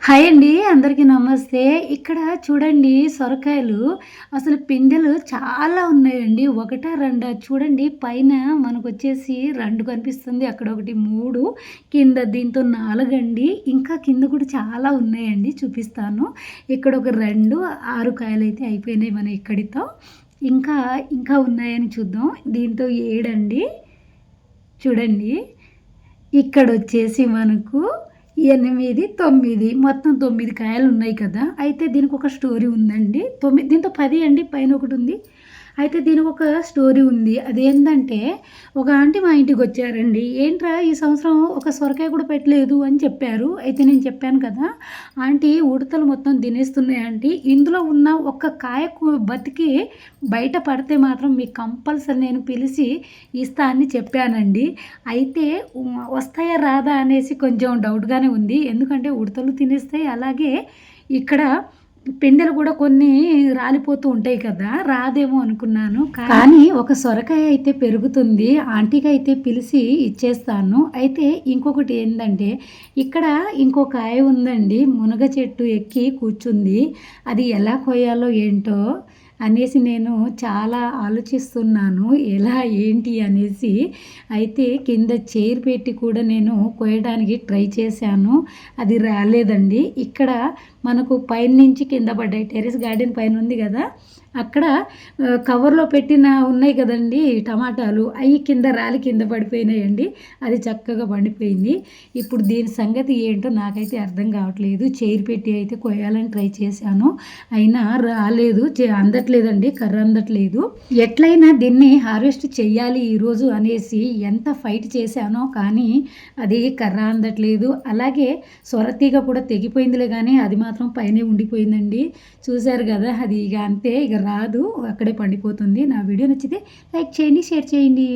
Hi అండి. అందరికీ నమస్తే. ఇక్కడ చూడండి సొరకాయలు అసలు పిందెలు చాలా ఉన్నాయండి. ఒకటా, రెండా చూడండి పైన మనకొచ్చేసి 2 కనిపిస్తుంది. అక్కడ ఒకటి 3 కింద దీంతో 4 అండి. ఇంకా కింద కూడా చాలా ఉన్నాయండి. చూపిస్తాను. ఇక్కడ ఒక 2, 6 కాయలైతే అయిపోయినాయి మన ఇక్కడితో. ఇంకా, ఇంకా ఉన్నాయని చూద్దాం. దీంతో 7 అండి. చూడండి. ఇక్కడొచ్చేసి మనకు 8, 9 మొత్తం 9 కాయలున్నాయి కదా! అయితే దీనికొక స్టోరీ ఉందండి. దీంతో 10 అండి. పైన ఒకటుంది. అయితే దీనికొక స్టోరీ ఉంది. అదేందంటే ఒక ఆంటీ మా ఇంటికొచ్చారండి. "ఏంట్రా ఈ సంవత్సరం ఒక సొరకాయ కూడా పెట్టలేదు" అని చెప్పారు. అయితే నేను చెప్పాను కదా! "ఆంటీ ఉడతలు మొత్తం తినేస్తున్నాయి ఆంటీ. ఇందులో ఉన్న ఒక్క కాయ బతికి బయట పడితే మాత్రం మీకు కంపల్సరీ నేను పిలిచి ఇస్తా" అని చెప్పానండి. అయితే వస్తాయా రాదా అనేసి కొంచెం డౌట్‌గానే ఉంది. ఎందుకంటే ఉడతలు తినేస్తాయి. అలాగే ఇక్కడ పిందెలు కూడా కొన్ని రాలిపోతూ ఉంటాయి కదా! రాదేమో అనుకున్నాను. కానీ ఒక సొరకాయ అయితే పెరుగుతుంది. ఆంటీకైతే పిలిచి ఇచ్చేస్తాను. అయితే ఇంకొకటి ఏందంటే ఇక్కడ ఇంకో కాయ ఉందండి. మునగ చెట్టు ఎక్కి కూర్చుంది. అది ఎలా కోయాలో ఏంటో అనేసి నేను చాలా ఆలోచిస్తున్నాను. ఎలా ఏంటి అనేసి. అయితే కింద చైర్ పెట్టి కూడా నేను కోయడానికి ట్రై చేశాను. అది రాలేదండి. ఇక్కడ మనకు పైనుంచి కింద పడ్డాయి. టెర్రస్ గార్డెన్ పైన ఉంది కదా! అక్కడ కవర్‌లో పెట్టిన ఉన్నాయి కదండీ టమాటాలు. అయి కింద రాలి కింద పడిపోయినాయండి. అది చక్కగా పండిపోయింది. ఇప్పుడు దీని సంగతి ఏంటో నాకైతే అర్థం కావట్లేదు. చైర్ పెట్టి అయితే కోయాలని ట్రై చేశాను. అయినా రాలేదు. అందట్లేదండి. కర్ర అందట్లేదు. ఎట్లైనా దీన్ని హార్వెస్ట్ చెయ్యాలి ఈరోజు అనేసి ఎంత ఫైట్ చేశానో కానీ అది కర్ర అందట్లేదు. అలాగే సొరతీగ కూడా తెగిపోయిందిలే గానీ అది మాత్రం పైనే ఉండిపోయిందండి. చూసారు కదా! అది ఇక అంతే. ఇక రాదు. అక్కడే పండిపోతుంది. నా వీడియో నచ్చితే లైక్ చేయండి, షేర్ చేయండి.